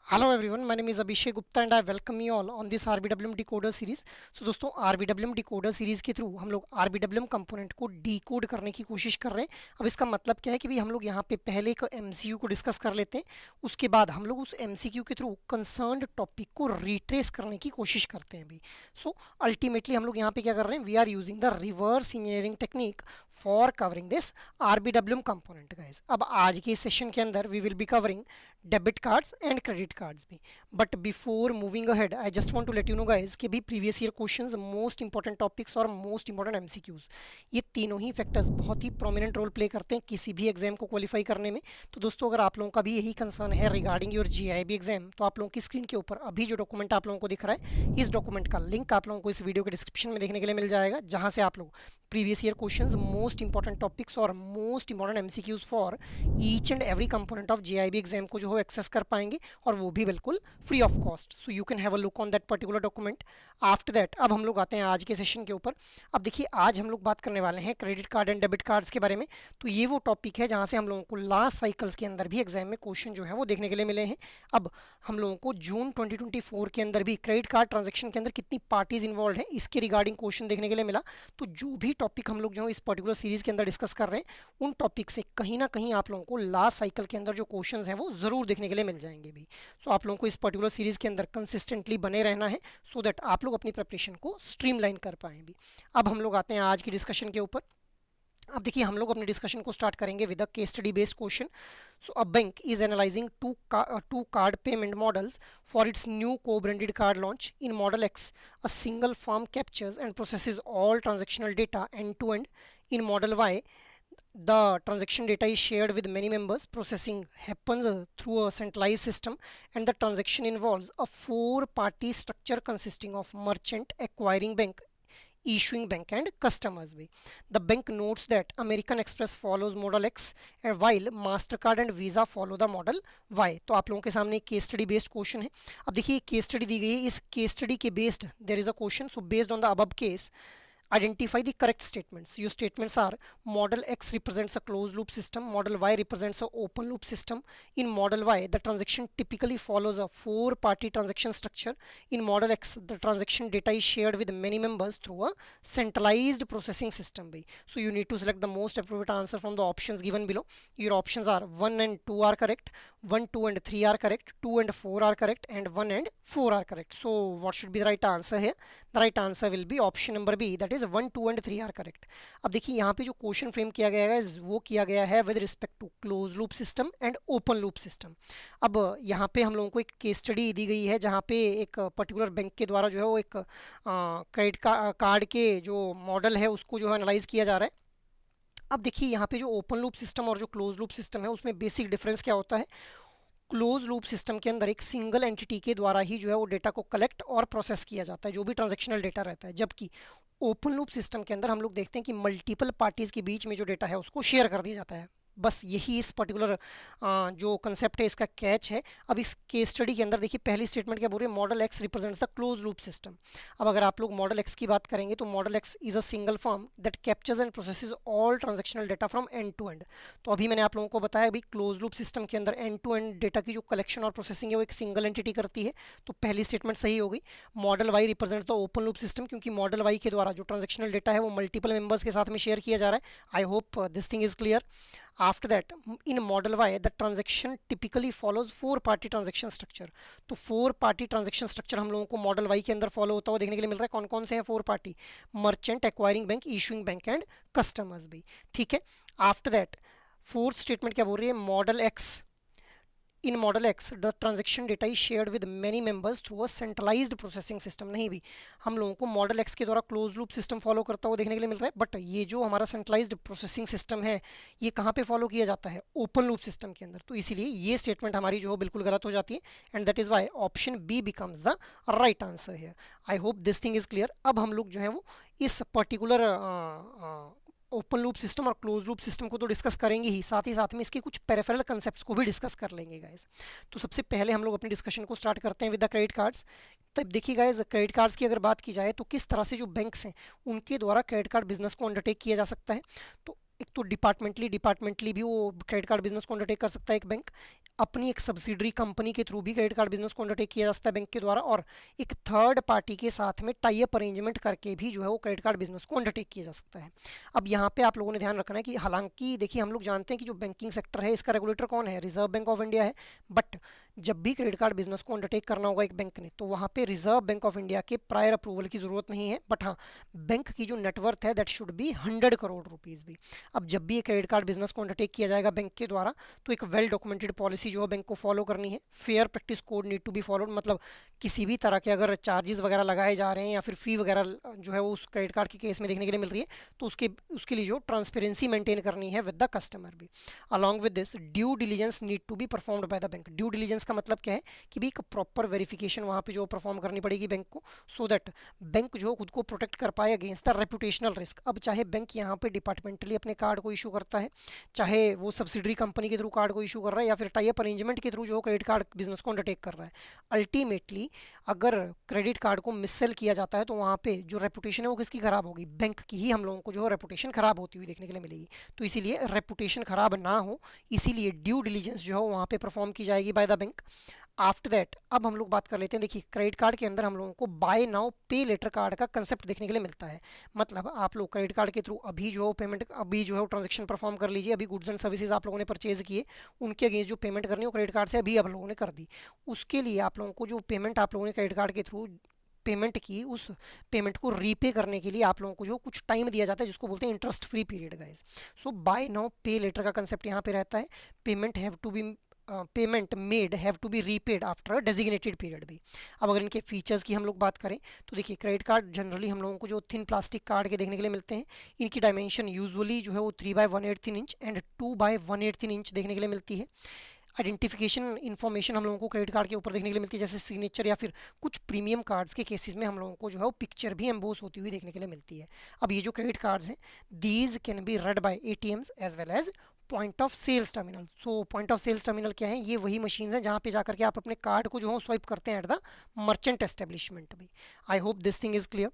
Hello everyone, my name is Abhishek Gupta and I welcome you all on this RBWM Decoder series. दोस्तों RBWM Decoder series के through हम लोग RBWM component को decode करने की कोशिश कर रहे हैं। अब इसका मतलब क्या है कि भाई हम लोग यहाँ पे पहले एक MCQ को डिस्कस कर लेते हैं, उसके बाद हम लोग उस MCQ के थ्रू कंसर्न्ड टॉपिक को रिट्रेस करने की कोशिश करते हैं भाई। अल्टीमेटली हम लोग यहाँ पे क्या कर रहे हैं, we are using the reverse engineering technique for covering this RBWM component guys. अब आज के इस सेशन के अंदर we will be covering debit cards and credit cards भी। But before moving ahead I just want to let you know guys कि भी previous year questions, most important topics और मोस्ट इंपॉर्टेंट एमसीक्यूज, ये तीनों ही factors बहुत ही prominent role play करते हैं किसी भी एग्जाम को क्वालिफाई करने में। तो दोस्तों अगर आप लोगों का भी यही कंसर्न है रिगार्डिंग योर जीआईबी एग्जाम, तो आप लोगों की स्क्रीन के ऊपर अभी जो डॉक्यूमेंट आप लोगों को दिख रहा है, इस डॉक्यूमेंट का लिंक आप लोगों को इस वीडियो के डिस्क्रिप्शन में देखने के लिए मिल जाएगा, जहां से आप लोग previous year questions, most important topics और most important MCQs for each and every component of JAIIB exam को जो है एक्सेस कर पाएंगे, और वो भी बिल्कुल free of cost. So you can have a look on that particular document. After that अब हम लोग आते हैं आज के सेशन के ऊपर। अब देखिए आज हम लोग बात करने वाले हैं credit card and debit cards के बारे में। तो ये वो टॉपिक है जहां से हम लोगों को लास्ट साइकिल्स के अंदर भी एग्जाम में क्वेश्चन जो है वो देखने के लिए मिले हैं। अब हम लोगों को जून 2024 के अंदर भी क्रेडिट कार्ड ट्रांजेक्शन के अंदर कितनी पार्टीज इन्वॉल्व है इसके रिगार्डिंग क्वेश्चन देखने के लिए मिला। तो जो भी टॉपिक हम लोग जो इस पर्टिकुलर सीरीज के अंदर डिस्कस कर रहे हैं, उन टॉपिक से कहीं ना कहीं आप लोगों को लास्ट साइकिल के अंदर जो क्वेश्चन हैं वो जरूर देखने के लिए मिल जाएंगे भी। सो आप लोगों को इस पर्टिकुलर सीरीज के अंदर कंसिस्टेंटली बने रहना है, सो दैट आप लोग अपनी प्रिपरेशन को स्ट्रीमलाइन कर पाएं भी। अब हम लोग आते हैं आज की डिस्कशन के ऊपर। अब देखिए हम लोग अपने डिस्कशन को स्टार्ट करेंगे with a case study based question. So a bank is analysing two card payment models for its new co branded card launch in model X. A single firm captures and processes all transactional data end to end. In model Y the transaction data is shared with many members. Processing happens through a centralized system, and the transaction involves a four party structure consisting of merchant, acquiring bank, issuing bank and customers भी। The bank notes that American Express follows model X and while Mastercard and Visa follow the model Y। तो आप लोगों के सामने case study based question है। अब देखिए case study दी गई है, इस केस स्टडी के based there is a question. So based on the above case, identify the correct statements. Your statements are: model X represents a closed loop system, model Y represents a open loop system. In model Y, the transaction typically follows a four party transaction structure. In model X, the transaction data is shared with many members through a centralized processing system by। So you need to select the most appropriate answer from the options given below. Your options are 1 and 2 are correct, 1 2 and 3 are correct, 2 and 4 are correct, and 1 and 4 are correct। So what should be the right answer here? The right answer will be option number B, that is 1 2 and 3 are correct। अब देखिए यहाँ पे जो question frame किया गया है वो किया गया है with respect to close loop system and open loop system. अब यहाँ पे हम लोगों को एक केस स्टडी दी गई है जहाँ पे एक पर्टिकुलर बैंक के द्वारा जो है वो एक क्रेडिट कार्ड के जो मॉडल है उसको जो है एनालाइज किया जा रहा है। अब देखिए यहाँ पे जो ओपन लूप सिस्टम और जो क्लोज लूप सिस्टम है उसमें बेसिक डिफरेंस क्या होता है। क्लोज लूप सिस्टम के अंदर एक सिंगल एंटिटी के द्वारा ही जो है वो डेटा को कलेक्ट और प्रोसेस किया जाता है, जो भी ट्रांजैक्शनल डेटा रहता है, जबकि ओपन लूप सिस्टम के अंदर हम लोग देखते हैं कि मल्टीपल पार्टीज के बीच में जो डेटा है उसको शेयर कर दिया जाता है। बस यही इस पर्टिकुलर जो कंसेप्ट है इसका कैच है। अब इस केस स्टडी के अंदर देखिए पहली स्टेटमेंट क्या बोल रही है, model x represents the close loop system. अब अगर आप लोग मॉडल एक्स की बात करेंगे तो model X is a single firm that captures and processes all transactional data from end to end. तो अभी मैंने आप लोगों को बताया अभी क्लोज लूप सिस्टम के अंदर एंड टू एंड डेटा की जो कलेक्शन और प्रोसेसिंग है वो एक सिंगल एंटिटी करती है। तो पहली स्टेटमेंट सही हो गई। Model Y represent the open loop system, क्योंकि मॉडल वाई के द्वारा जो ट्रांजैक्शनल डेटा है वो मल्टीपल मेंबर्स के साथ में शेयर किया जा रहा है। I hope this thing is clear. After that, in model Y, the transaction typically follows four party transaction structure। तो फोर पार्टी ट्रांजेक्शन स्ट्रक्चर हम लोगों को मॉडल वाई के अंदर फॉलो होता हुआ देखने के लिए मिल रहा है। कौन कौन से हैं four party? Merchant, acquiring bank, issuing bank and customers भी। ठीक है। आफ्टर दैट फोर्थ स्टेटमेंट क्या बोल रही है, model x, in model x the transaction data is shared with many members through a centralised processing system. नहीं भी, हम लोगों को मॉडल एक्स के द्वारा क्लोज लूप सिस्टम फॉलो करता हुआ देखने के लिए मिल रहा है, बट ये जो हमारा सेंट्रलाइज्ड प्रोसेसिंग सिस्टम है ये कहाँ पे फॉलो किया जाता है, ओपन लूप सिस्टम के अंदर। तो इसीलिए ये स्टेटमेंट हमारी जो है बिल्कुल गलत हो जाती है, and that is why option B becomes the right answer है। I hope this thing is clear. अब हम लोग जो है वो इस पर्टिकुलर ओपन लूप सिस्टम और क्लोज लूप सिस्टम को तो डिस्कस करेंगे ही, साथ में इसके कुछ पेरिफेरल कंसेप्ट्स को भी डिस्कस कर लेंगे गाइस। तो सबसे पहले हम लोग अपनी डिस्कशन को स्टार्ट करते हैं विद द क्रेडिट कार्ड्स। तब देखिए गाइस, क्रेडिट कार्ड्स की अगर बात की जाए तो किस तरह से जो बैंक्स हैं उनके द्वारा क्रेडिट कार्ड बिजनेस को अंडरटेक किया जा सकता है। तो एक तो डिपार्टमेंटली भी वो क्रेडिट कार्ड बिजनेस को अंडरटेक कर सकता है एक बैंक, अपनी एक सब्सिडरी कंपनी के थ्रू भी क्रेडिट कार्ड बिजनेस को अंडरटेक किया जा सकता है बैंक के द्वारा, और एक थर्ड पार्टी के साथ में टाई अप अरेंजमेंट करके भी जो है वो क्रेडिट कार्ड बिजनेस को अंडरटेक किया जा सकता है। अब यहाँ पे आप लोगों ने ध्यान रखना है कि हालांकि देखिए हम लोग जानते हैं कि जो बैंकिंग सेक्टर है इसका रेगुलेटर कौन है, रिजर्व बैंक ऑफ इंडिया है, बट जब भी क्रेडिट कार्ड बिजनेस को अंडरटेक करना होगा एक बैंक ने तो वहाँ पे रिजर्व बैंक ऑफ इंडिया के प्रायर अप्रूवल की ज़रूरत नहीं है, बट हाँ बैंक की जो नेटवर्थ है that should be 100 crore rupees भी। अब जब भी क्रेडिट कार्ड बिजनेस को अंडरटेक किया जाएगा बैंक के द्वारा तो एक वेल डॉक्यूमेंटेड पॉलिसी जो है बैंक को फॉलो करनी है, fair practice code need to be followed, मतलब किसी भी तरह के अगर चार्जेस वगैरह लगाए जा रहे हैं या फिर फ़ी वगैरह जो है वो उस क्रेडिट कार्ड के केस में देखने के लिए मिल रही है तो उसके लिए जो ट्रांसपेरेंसी मेंटेन करनी है विद द कस्टमर भी। Along with this due diligence need to be performed by the bank. Due diligence का मतलब क्या है कि भी एक प्रॉपर वेरिफिकेशन वहाँ पे जो परफॉर्म करनी पड़ेगी बैंक को, सो दैट बैंक जो खुद को प्रोटेक्ट कर पाए अगेंस्ट द रेपुटेशनल रिस्क। अब चाहे बैंक यहाँ पे डिपार्टमेंटली अपने कार्ड को इशू करता है, चाहे वो सब्सिडरी कंपनी के थ्रू कार्ड को इशू कर रहा है या फिर टाई अप अरेंजमेंट के थ्रू जो क्रेडिट कार्ड बिजनेस को अंडरटेक कर रहा है, अल्टीमेटली अगर क्रेडिट कार्ड को मिससेल किया जाता है तो वहाँ पे जो रेपुटेशन है वो किसकी खराब होगी, बैंक की ही हम लोगों को जो है रेपुटेशन खराब होती हुई देखने के लिए मिलेगी। तो इसीलिए रेपुटेशन खराब ना हो इसीलिए ड्यू डिलीजेंस जो है वहाँ पे परफॉर्म की जाएगी bye the bank. After that अब हम लोग बात कर लेते हैं, देखिए क्रेडिट कार्ड के अंदर हम लोगों को bye now pay letter card का कंसेप्ट देखने के लिए मिलता है। मतलब आप लोग क्रेडिट कार्ड के थ्रू अभी जो पेमेंट अभी जो है ट्रांजेक्शन परफॉर्म कर लीजिए, अभी गुड्स एंड सर्विसेज आप लोगों ने परचेज किए उनके अगेंस्ट जो पेमेंट करनी है वो क्रेडिट कार्ड से अभी आप लोगों ने कर दी, उसके लिए आप लोगों को जो पेमेंट आप लोगों ने क्रेडिट कार्ड के थ्रू पेमेंट की उस पेमेंट को रीपे करने के लिए आप लोगों को जो कुछ टाइम दिया जाता है जिसको बोलते हैं interest free period guys. So buy now pay later का कंसेप्ट यहाँ पे रहता है, payment have to be payment made have to be repaid after designated period भी। अब अगर इनके फीचर्स की हम लोग बात करें तो देखिए क्रेडिट कार्ड जनरली हम लोगों को जो थिन प्लास्टिक कार्ड के देखने के लिए मिलते हैं, इनकी डायमेंशन यूजुअली जो है वो 3/1/8 इंच एंड 2/1/8 इंच देखने के लिए मिलती है। आइडेंटिफिकेशन इन्फॉर्मेशन हम लोगों को क्रेडिट कार्ड के ऊपर देखने के लिए मिलती है, जैसे सिग्नेचर या फिर कुछ प्रीमियम कार्ड्स के केसेस में हम लोगों को जो है वो पिक्चर भी एम्बोस होती हुई देखने के लिए मिलती है। अब ये जो क्रेडिट कार्ड्स हैं these can be read by ATMs as well as point of sales terminal. So point of sales terminal क्या है, ये वही मशीन है जहाँ पे जाकर के आप अपने कार्ड को जो है स्वाइप करते हैं एट द मर्चेंट एस्टेब्लिशमेंट भी। I hope this thing is clear.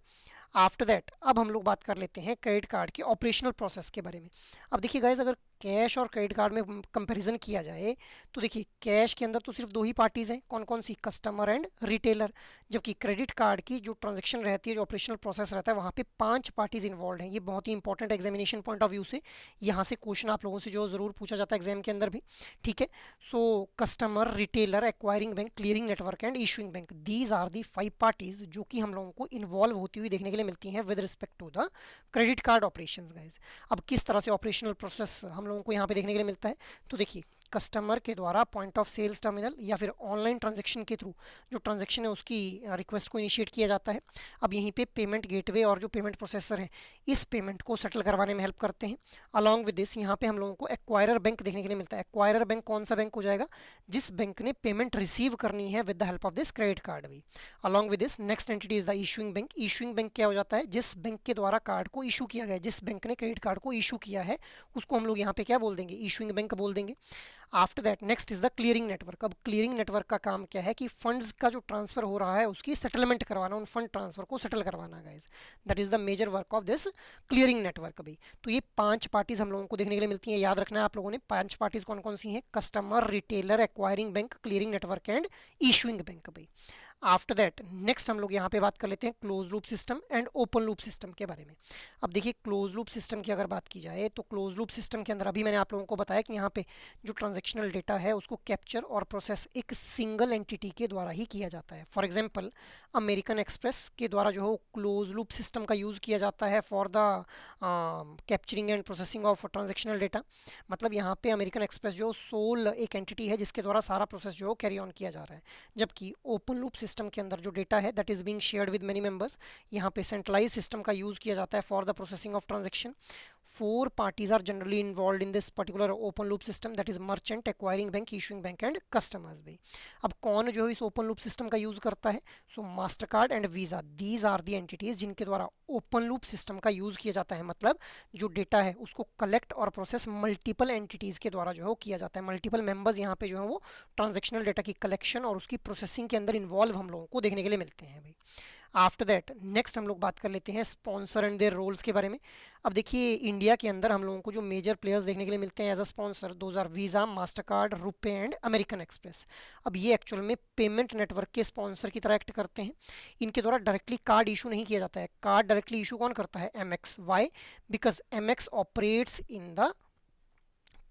After that अब हम लोग बात कर लेते हैं क्रेडिट कार्ड के ऑपरेशनल प्रोसेस के बारे में। अब देखिए गाइज अगर कैश और क्रेडिट कार्ड में कंपैरिजन किया जाए तो देखिए कैश के अंदर तो सिर्फ दो ही पार्टीज़ हैं, कौन कौन सी, कस्टमर एंड रिटेलर, जबकि क्रेडिट कार्ड की जो ट्रांजैक्शन रहती है जो ऑपरेशनल प्रोसेस रहता है वहाँ पे 5 पार्टीज़ इन्वॉल्व हैं। ये बहुत ही important examination point of view से यहाँ से क्वेश्चन आप लोगों से जो ज़रूर पूछा जाता है एग्जाम के अंदर भी, ठीक है। So customer, retailer, acquiring bank, clearing network and issuing bank, these are the 5 parties जो कि हम लोगों को इन्वॉल्व होती हुई देखने के लिए मिलती हैं with respect to the credit card operations guys. अब किस तरह से ऑपरेशनल प्रोसेस हम लोगों को यहाँ पे देखने के लिए मिलता है, तो देखिए कस्टमर के द्वारा पॉइंट ऑफ सेल्स टर्मिनल या फिर ऑनलाइन ट्रांजैक्शन के थ्रू जो ट्रांजैक्शन है उसकी रिक्वेस्ट को इनिशिएट किया जाता है। अब यहीं पे पेमेंट गेटवे और जो पेमेंट प्रोसेसर है इस पेमेंट को सेटल करवाने में हेल्प करते हैं। अलॉन्ग विद दिस यहाँ पे हम लोगों को एक्वायरर बैंक देखने के लिए मिलता है। एक्वायरर बैंक कौन सा बैंक हो जाएगा, जिस बैंक ने पेमेंट रिसीव करनी है with the help of this credit card भी। Along with this next entity is the issuing bank. Issuing bank क्या हो जाता है, जिस बैंक के द्वारा कार्ड को इशू किया गया है, जिस बैंक ने क्रेडिट कार्ड को इशू किया है उसको हम लोग यहाँ पे क्या बोल देंगे, इशूइंग बैंक बोल देंगे। After that next is the clearing network. अब क्लियरिंग नेटवर्क का काम क्या है कि फंड्स का जो ट्रांसफर हो रहा है उसकी सेटलमेंट करवाना, उन फंड ट्रांसफर को सेटल करवाना guys, that is the major work of this clearing network भी। तो ये 5 पार्टीज हम लोगों को देखने के लिए मिलती हैं, याद रखना है आप लोगों ने 5 पार्टीज कौन कौन सी हैं, customer, retailer, acquiring bank, clearing network and issuing bank भी। आफ्टर दैट नेक्स्ट हम लोग यहाँ पे बात कर लेते हैं close loop system and open loop system के बारे में। अब देखिए क्लोज लूप सिस्टम की अगर बात की जाए तो क्लोज लूप सिस्टम के अंदर अभी मैंने आप लोगों को बताया कि यहाँ पे जो ट्रांजेक्शनल डेटा है उसको कैप्चर और प्रोसेस एक सिंगल एंटिटी के द्वारा ही किया जाता है। फॉर एग्जांपल अमेरिकन एक्सप्रेस के द्वारा जो है क्लोज लूप सिस्टम का यूज़ किया जाता है for the capturing and processing of transactional data. मतलब यहाँ पे अमेरिकन एक्सप्रेस जो सोल एक एंटिटी है जिसके द्वारा सारा प्रोसेस जो कैरी ऑन किया जा रहा है, जबकि ओपन लूप सिस्टम के अंदर जो डेटा है that is being shared with many members, यहाँ पे सेंट्रलाइज सिस्टम का यूज़ किया जाता है for the processing of transaction. 4 parties are generally involved in this particular open loop system, that is merchant, acquiring bank, issuing bank and customers भी। अब कौन जो है इस ओपन लूप सिस्टम का यूज़ करता है, so Mastercard and Visa, these are the entities जिनके द्वारा ओपन लूप सिस्टम का यूज़ किया जाता है। मतलब जो डेटा है उसको कलेक्ट और प्रोसेस मल्टीपल एंटिटीज़ के द्वारा जो है वो किया जाता है। मल्टीपल मेंबर्स यहाँ पे जो है वो ट्रांजेक्शनल डेटा की कलेक्शन और उसकी प्रोसेसिंग के अंदर इन्वॉल्व हम लोगों को देखने के लिए मिलते हैं भाई। आफ्टर दैट नेक्स्ट हम लोग बात कर लेते हैं स्पॉन्सर एंड देयर रोल्स के बारे में। अब देखिए इंडिया के अंदर हम लोगों को जो मेजर प्लेयर्स देखने के लिए मिलते हैं as a sponsor, those are Visa, Mastercard, RuPay and American Express. अब ये एक्चुअल में पेमेंट नेटवर्क के स्पॉन्सर की तरह एक्ट करते हैं। इनके द्वारा डायरेक्टली कार्ड इशू नहीं किया जाता है। कार्ड डायरेक्टली इशू कौन करता है? MX. Why? Because MX operates in the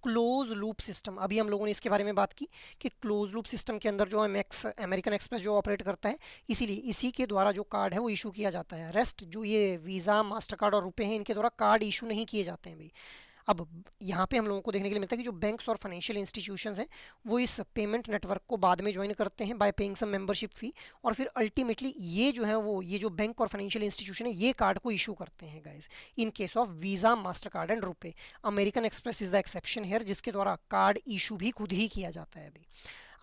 close loop system. अभी हम लोगों ने इसके बारे में बात की कि क्लोज लूप सिस्टम के अंदर जो एमएक्स अमेरिकन एक्सप्रेस जो ऑपरेट करता है, इसीलिए इसी के द्वारा जो कार्ड है वो इशू किया जाता है। रेस्ट जो ये वीज़ा, मास्टर कार्ड और रुपए हैं, इनके द्वारा कार्ड इशू नहीं किए जाते हैं भाई। अब यहाँ पे हम लोगों को देखने के लिए मिलता है कि जो बैंक्स और फाइनेंशियल इंस्टीट्यूशंस हैं वो इस पेमेंट नेटवर्क को बाद में ज्वाइन करते हैं by paying some membership fee, और फिर अल्टीमेटली ये जो है वो ये जो बैंक और फाइनेंशियल इंस्टीट्यूशन है ये कार्ड को इशू करते हैं guys, in case of Visa, Mastercard and RuPay. American Express is the exception here, जिसके द्वारा कार्ड इशू भी खुद ही किया जाता है अभी।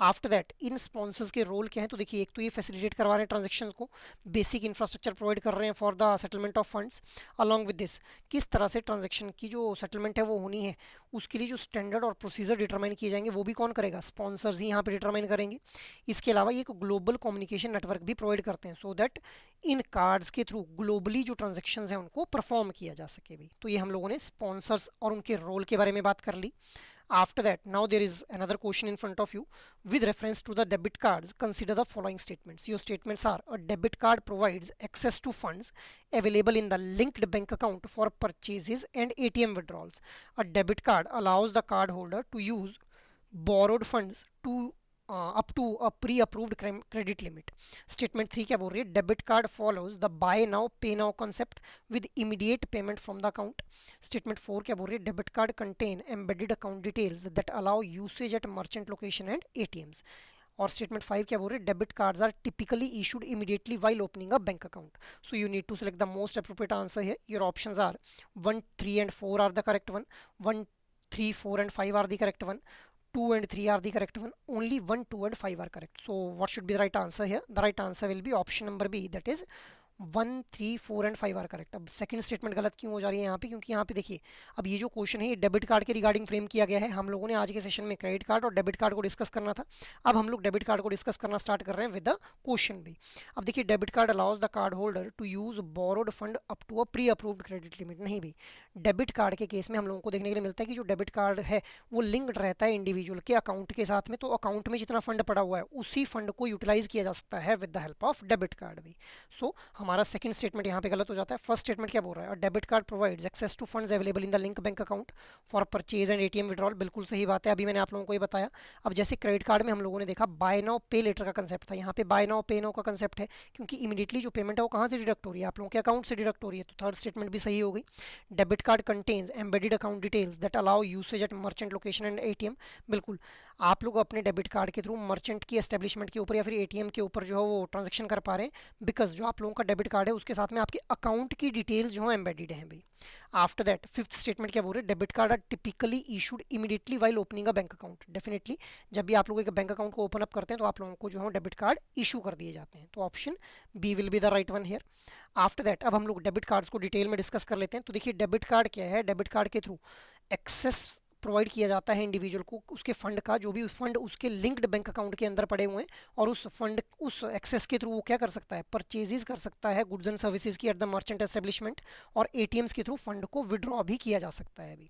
आफ्टर दैट इन स्पॉन्सर्स के रोल क्या है? तो देखिए एक तो ये फैसिलिटेट करवा रहे हैं ट्रांजेक्शन को, बेसिक इंफ्रास्ट्रक्चर प्रोवाइड कर रहे हैं for the settlement of funds. Along with this किस तरह से ट्रांजेक्शन की जो सेटलमेंट है वो होनी है, उसके लिए जो स्टैंडर्ड और प्रोसीजर डिटरमाइन किए जाएंगे वो भी कौन करेगा? स्पॉन्सर्स ही यहाँ पे डिटरमाइन करेंगे। इसके अलावा ये एक ग्लोबल कम्युनिकेशन नेटवर्क भी प्रोवाइड करते हैं सो दैट इन कार्ड्स के थ्रू ग्लोबली जो ट्रांजेक्शन हैं उनको परफॉर्म किया जा सके भी। तो ये हम लोगों ने स्पॉन्सर्स और उनके रोल के बारे में बात कर ली। After that, now there is another question in front of you. With reference to the debit cards, consider the following statements. Your statements are: a debit card provides access to funds available in the linked bank account for purchases and ATM withdrawals. A debit card allows the cardholder to use borrowed funds to up to a pre-approved credit limit. Statement 3 क्या बोल रही है? Debit card follows the buy now pay now concept with immediate payment from the account. Statement 4 क्या बोल रही है? Debit card contain embedded account details that allow usage at merchant location and ATMs. और statement 5 क्या बोल रही है? Debit cards are typically issued immediately while opening a bank account. So you need to select the most appropriate answer है. Your options are 1, 3 and 4 are the correct one. 1, 3, 4 and 5 are the correct one. 2 and 3 are the correct one. Only 1, 2 and 5 are correct. So what should be the right answer here? The right answer will be option number B, that is 1, 3, 4 and 5 are correct. अब second statement गलत क्यों हो जा रही है यहाँ पे? क्योंकि यहाँ पे देखिए अब ये जो क्वेश्चन है ये डेबिट कार्ड के रिगार्डिंग फ्रेम किया गया है. हम लोगों ने आज के सेशन में क्रेडिट कार्ड और डेबिट कार्ड को डिस्कस करना था. अब हम लोग डेबिट कार्ड को डिस्कस करना स्टार्ट कर रहे हैं विद द क्वेश्चन भी. अब देखिए debit card allows the card holder to use borrowed fund up to a pre approved credit limit. नहीं भी, डेबिट कार्ड के केस में हम लोगों को देखने के लिए मिलता है कि जो डेबिट कार्ड है वो लिंक्ड रहता है इंडिविजुअल के अकाउंट के साथ में. तो अकाउंट में जितना फंड पड़ा हुआ है उसी फंड को यूटिलाइज किया जा सकता है with the help of debit card भी. सो हमारा सेकंड स्टेटमेंट यहाँ पे गलत हो जाता है. फर्स्ट स्टेटमेंट क्या बोल रहा है? Debit card provides access to funds available in the link bank account for purchase and ATM withdrawal. बिल्कुल सही बात है, अभी मैंने आप लोगों को ये बताया. अब जैसे क्रेडिट कार्ड में हम लोगों ने देखा बाय नाउ पे लेटर का कंसेप्ट था, यहाँ पे बाय नाउ पे नाउ का कंसेप्ट है क्योंकि इमीडिएटली जो पेमेंट है वो कहाँ से डिडक्ट हो रही है? आप लोगों के अकाउंट से डिडक्ट हो रही है. तो थर्ड स्टेटमेंट भी सही हो गई. Debit card contains embedded account details that allow usage at merchant location and ATM. बिल्कुल, आप लोग अपने डेबिट कार्ड के थ्रू मर्चेंट की एस्टेब्लिशमेंट के ऊपर या फिर एटीएम के ऊपर जो है वो ट्रांजेक्शन कर पा रहे हैं, बिकॉज जो आप लोगों का डेबिट कार्ड है उसके साथ में आपके अकाउंट की डिटेल्स जो है एम्बेडेड हैं भाई. आफ्टर दैट फिफ्थ स्टेटमेंट क्या बोल रहे हैं? Debit card are typically issued immediately while opening a bank account. Definitely जब भी आप लोग एक बैंक अकाउंट को ओपन अप करते हैं तो आप लोगों को जो है डेबिट कार्ड इशू कर दिए जाते हैं. तो option B will be the right one here. After that अब हम लोग डेबिट कार्ड्स को डिटेल में डिस्कस कर लेते हैं. तो देखिए डेबिट कार्ड क्या है? डेबिट कार्ड के थ्रू एक्सेस प्रोवाइड किया जाता है इंडिविजुअल को उसके फंड का, जो भी फंड उसके लिंक्ड बैंक अकाउंट के अंदर पड़े हुए हैं, और उस फंड उस एक्सेस के थ्रू वो क्या कर सकता है? परचेजेस कर सकता है गुड्स एंड सर्विसेज की एट द मर्चेंट एस्टेब्लिशमेंट, और एटीएम्स के थ्रू फंड को विड्रॉ भी किया जा सकता है अभी.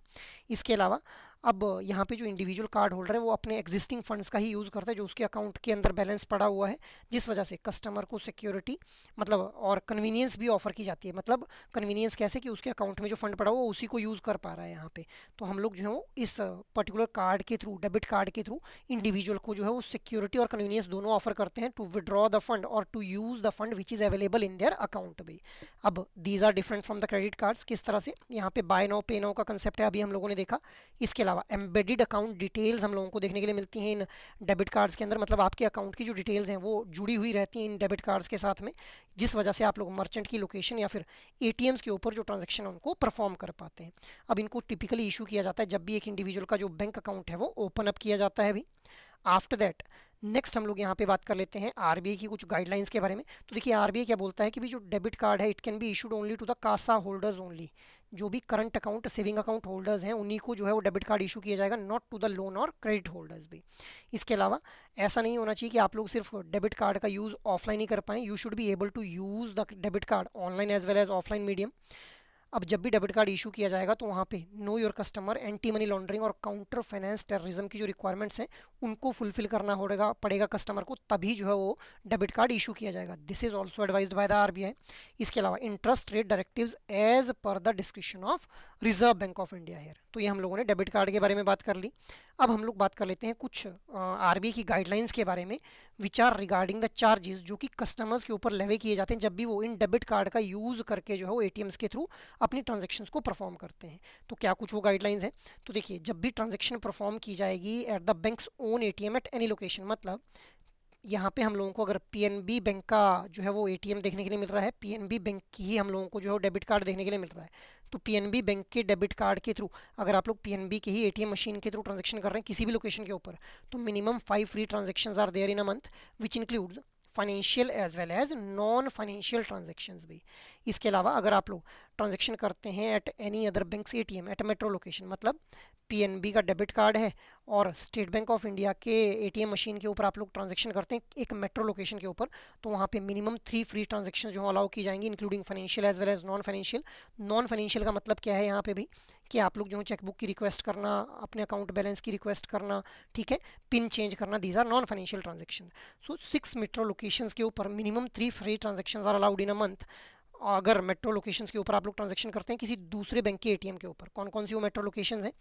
इसके अलावा अब यहाँ पे जो इंडिविजुअल कार्ड होल्डर है वो अपने एग्जिस्टिंग फंड्स का ही यूज़ करता है जो उसके अकाउंट के अंदर बैलेंस पड़ा हुआ है, जिस वजह से कस्टमर को सिक्योरिटी मतलब और कन्वीनियंस भी ऑफर की जाती है. मतलब कन्वीनियंस कैसे कि उसके अकाउंट में जो फंड पड़ा हुआ उसी को यूज़ कर पा रहा है यहाँ पे. तो हम लोग जो है वो इस पर्टिकुलर कार्ड के थ्रू, डेबिट कार्ड के थ्रू इंडिविजुअल को जो है वो सिक्योरिटी और कन्वीनियंस दोनों ऑफर करते हैं टू विड्रॉ द फंड और to use the fund which is available in their account भी. अब these are different from the credit cards. किस तरह से? यहाँ पे बाय नाउ पे नाउ का कंसेप्ट है अभी हम लोगों ने देखा. इसके अलावा एम्बेडेड अकाउंट डिटेल्स हम लोगों को देखने के लिए मिलती हैं इन डेबिट कार्ड्स के अंदर. मतलब आपके अकाउंट की जो डिटेल्स हैं वो जुड़ी हुई रहती हैं इन डेबिट कार्ड्स के साथ में, जिस वजह से आप लोग मर्चेंट की लोकेशन या फिर एटीएम्स के ऊपर जो ट्रांजैक्शन है उनको परफॉर्म कर पाते हैं. अब इनको टिपिकली इशू किया जाता है जब भी एक इंडिविजुअल का जो बैंक अकाउंट है वो ओपन अप किया जाता है अभी. आफ्टर दैट नेक्स्ट हम लोग यहाँ पे बात कर लेते हैं आरबीआई की कुछ गाइडलाइंस के बारे में. तो देखिए आरबीआई क्या बोलता है कि भी जो डेबिट कार्ड है it can be issued only to the CASA holders only. जो भी current account saving account holders हैं उन्हीं को जो है वो डेबिट कार्ड इशू किया जाएगा, नॉट टू द लोन और क्रेडिट होल्डर्स भी। इसके अलावा ऐसा नहीं होना चाहिए कि आप लोग सिर्फ डेबिट कार्ड का यूज़ ऑफलाइन ही कर पाएँ, you should be able to use the debit card online as well as offline medium. अब जब भी डेबिट कार्ड इशू किया जाएगा तो वहाँ पे know your customer, anti money laundering और काउंटर फाइनेंस टेररिज्म की जो रिक्वायरमेंट्स हैं उनको फुलफिल करना पड़ेगा कस्टमर को, तभी जो है वो डेबिट कार्ड इशू किया जाएगा। This is also advised by the RBI. इसके अलावा interest rate directives as per the description of Reserve Bank of India है। तो ये हम लोगों ने डेबिट कार्ड के बारे में बात कर ली। अब हम लोग बात कर लेते हैं कुछ आरबीआई की गाइडलाइंस के बारे में, which are regarding the charges जो कि कस्टमर्स के ऊपर लेवे किए जाते हैं जब भी वो इन डेबिट कार्ड का यूज़ करके जो है वो एटीएम्स के थ्रू अपनी ट्रांजेक्शन्स को परफॉर्म करते हैं। तो क्या कुछ वो गाइडलाइंस हैं? तो देखिए, जब भी ट्रांजेक्शन परफॉर्म की जाएगी at the banks own ATM at any location, मतलब यहाँ पे हम लोगों को अगर पीएनबी बैंक का जो है वो एटीएम देखने के लिए मिल रहा है, पीएनबी बैंक की ही हम लोगों को जो है डेबिट कार्ड देखने के लिए मिल रहा है, तो पीएनबी बैंक के डेबिट कार्ड के थ्रू अगर आप लोग पीएनबी के ही एटीएम मशीन के थ्रू ट्रांजेक्शन कर रहे हैं किसी भी लोकेशन के ऊपर, तो minimum 5 free transactions are there in a month, which includes financial as well as non financial transactions भी। इसके अलावा अगर आप लोग ट्रांजेक्शन करते हैं at any other banks ATM at metro location, मतलब पीएनबी का डेबिट कार्ड है और स्टेट बैंक ऑफ इंडिया के एटीएम मशीन के ऊपर आप लोग ट्रांजेक्शन करते हैं एक मेट्रो लोकेशन के ऊपर, तो वहाँ पे मिनिमम 3 फ्री ट्रांजेक्शन जो अलाउ की जाएंगी, including financial as well as non financial. Non financial का मतलब क्या है यहाँ पे भी, कि आप लोग जो है चेकबुक की रिक्वेस्ट करना, अपने अकाउंट बैलेंस की रिक्वेस्ट करना, ठीक है, पिन चेंज करना, these are non financial transaction. So 6 metro locations के ऊपर minimum 3 free transactions are allowed in a month. अगर मेट्रो लोकेशंस के ऊपर आप लोग ट्रांजेक्शन करते हैं किसी दूसरे बैंक के एटीएम के ऊपर, कौन कौन सी वो मेट्रो लोकेशंस हैं?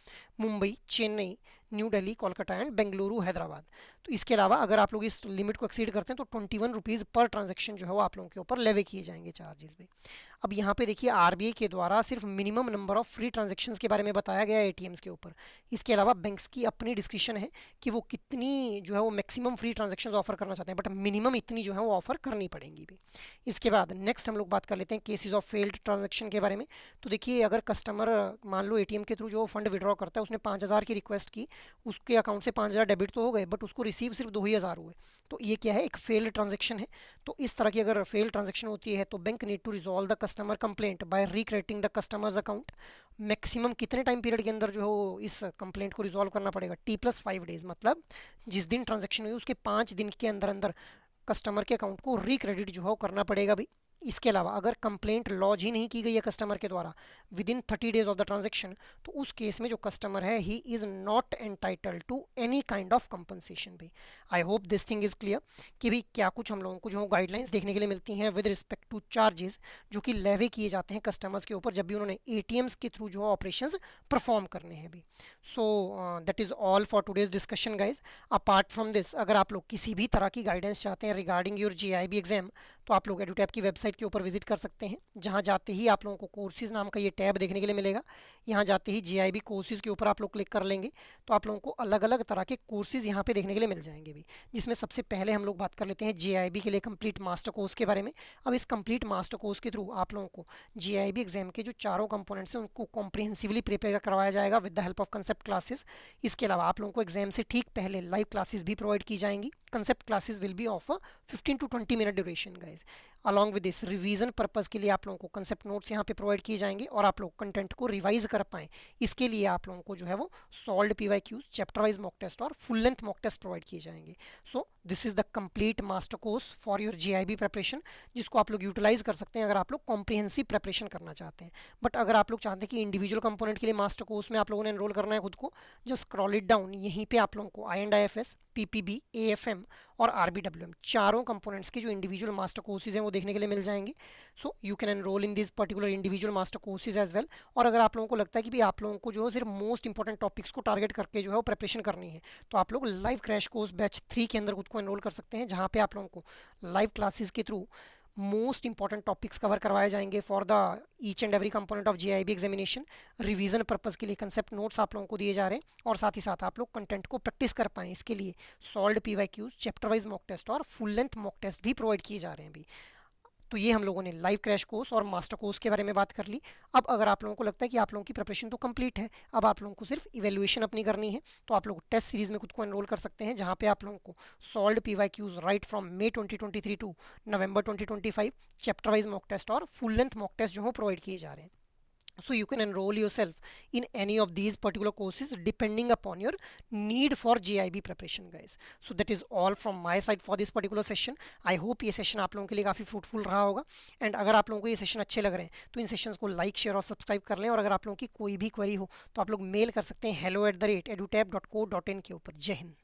Mumbai, Chennai, new Delhi, Kolkata and Bengaluru, Hyderabad. तो इसके अलावा अगर आप लोग इस लिमिट को एक्सीड करते हैं तो 21 रुपीज़ पर ट्रांजेक्शन जो है वो आप लोगों के ऊपर लेवे किए जाएंगे चार्जेस भी। अब यहाँ पे देखिए, आरबीआई के द्वारा सिर्फ minimum number of free transactions के बारे में बताया गया है एटीएम्स के ऊपर। इसके अलावा बैंक्स की अपनी डिस्क्रिप्शन है कि वो कितनी जो है वो मैक्सिमम फ्री ट्रांजेक्शन्स ऑफर करना चाहते हैं, बट मिनिमम इतनी जो है वो ऑफर करनी पड़ेंगी भी। इसके बाद नेक्स्ट हम लोग बात कर लेते हैं केसेस ऑफ फेल्ड ट्रांजेक्शन के बारे में। तो देखिए, अगर कस्टमर मान लो एटीएम के थ्रू जो फंड विड्रॉ करता है, उसने 5,000 की रिक्वेस्ट की, उसके अकाउंट से 5,000 डेबिट तो हो गए बट उसको रिसीव सिर्फ 2,000 हुए, तो ये क्या है? एक फेल्ड ट्रांजेक्शन है। तो इस तरह की अगर फेल्ड ट्रांजेक्शन होती है तो bank need to resolve the customer complaint by recreating the customers account. Maximum कितने टाइम पीरियड के अंदर जो है इस कंप्लेंट को रिजॉल्व करना पड़ेगा? T+5 डेज, मतलब जिस दिन ट्रांजेक्शन हुई उसके 5 दिन के अंदर अंदर कस्टमर के अकाउंट को रिक्रेडिट जो है करना पड़ेगा भी। इसके अलावा अगर कंप्लेंट लॉन्च ही नहीं की गई है कस्टमर के द्वारा within 30 days of the transaction, तो उस केस में जो कस्टमर है he is not entitled to any kind of compensation भी। I hope this thing is clear कि भाई क्या कुछ हम लोगों को जो गाइडलाइंस देखने के लिए मिलती हैं विद रिस्पेक्ट टू चार्जेस जो कि लेवे किए जाते हैं कस्टमर्स के ऊपर जब भी उन्होंने एटीएम्स के थ्रू जो ऑपरेशंस परफॉर्म करने हैं भी। So that is all for today's discussion guys. Apart from this, अगर आप लोग किसी भी तरह की गाइडेंस चाहते हैं रिगार्डिंग योर जीआईबी एग्जाम, तो आप लोग एडुटैप की वेबसाइट के ऊपर विजिट कर सकते हैं, जहां जाते ही आप लोगों को कोर्सेज नाम का ये टैब देखने के लिए मिलेगा। यहाँ जाते ही जीआईबी कोर्सेज के ऊपर आप लोग क्लिक कर लेंगे तो आप लोगों को अलग अलग तरह के कोर्सेज यहाँ पे देखने के लिए मिल जाएंगे भी, जिसमें सबसे पहले हम लोग बात कर लेते हैं जीआईबी के लिए कंप्लीट मास्टर कोर्स के बारे में। अब इस कंप्लीट मास्टर कोर्स के थ्रू आप लोगों को जीआईबी एग्जाम के जो चारों कंपोनेंट्स हैं उनको कॉम्प्रिहेंसिवली प्रिपेयर करवाया जाएगा with the help of concept classes. इसके अलावा आप लोगों को एग्जाम से ठीक पहले लाइव क्लासेस भी प्रोवाइड की जाएंगी। Concept classes will be of 15 to 20 minute duration guys. Along with this revision purpose के लिए आप लोगों को कंसेप्ट नोट्स यहाँ पे प्रोवाइड किए जाएंगे और आप लोग कंटेंट को रिवाइज कर पाएँ इसके लिए आप लोगों को जो है वो solved PYQs, chapter wise mock test और full length mock test provide किए जाएंगे। So this is the complete master course for your JAIIB preparation, जिसको आप लोग यूटिलाइज कर सकते हैं अगर आप लोग कॉम्प्रिहेंसिव प्रिपरेशन करना चाहते हैं। बट अगर आप लोग चाहते हैं कि इंडिविजुअल कंपोनेंट के लिए मास्टर कोर्स में आप लोगों ने एनरोल करना है खुद को, जस्ट स्क्रॉल इट डाउन, यहीं पे आप लोगों को IND-IFS, PPB, AFM और RBWM चारों कंपोनेंट्स के जो इंडिविजुअल मास्टर कोर्सेज हैं वो देखने के लिए मिल जाएंगे। So you can enroll in this particular individual master courses as well. और अगर आप लोगों को लगता है कि भी आप लोगों को जो है सिर्फ मोस्ट इंपॉर्टेंट टॉपिक्स को टारगेट करके जो है वो प्रिपरेशन करनी है, तो आप लोग लाइव क्रैश कोर्स बैच 3 के अंदर खुद को एनरोल कर सकते हैं, जहाँ पे आप लोगों को लाइव क्लासेस के through most important topics cover करवाए जाएंगे for the each and every component of GIB examination. Revision purpose के लिए कंसेप्ट नोट्स आप लोगों को दिए जा रहे हैं और साथ ही साथ आप लोग कंटेंट को प्रैक्टिस कर पाएँ इसके लिए solved PYQs, chapter wise mock test और फुल लेंथ मॉक टेस्ट भी प्रोवाइड किए जा रहे हैं भी। तो ये हम लोगों ने लाइव क्रैश कोर्स और मास्टर कोर्स के बारे में बात कर ली। अब अगर आप लोगों को लगता है कि आप लोगों की प्रिपरेशन तो कंप्लीट है, अब आप लोगों को सिर्फ इवैल्यूएशन अपनी करनी है, तो आप लोग टेस्ट सीरीज में खुद को एनरोल कर सकते हैं, जहाँ पे आप लोगों को solved PYQs right from May 2023 to November 2025 chapter wise mock test और फुल लेंथ मॉक टेस्ट जो हो प्रोवाइड किए जा रहे हैं। so you can enroll yourself in any of these particular courses depending upon your need for JIB preparation guys. So that is all from my side for this particular session. I hope ये session आप लोगों के लिए काफ़ी fruitful रहा होगा and अगर आप लोगों को ये सेशन अच्छे लग रहे हैं तो इन सेशंस को लाइक शेयर और सब्सक्राइब कर लें और अगर आप लोगों की कोई भी क्वेरी हो तो आप लोग मेल कर सकते हैं hello@edutap.co.in के ऊपर। जय हिंद।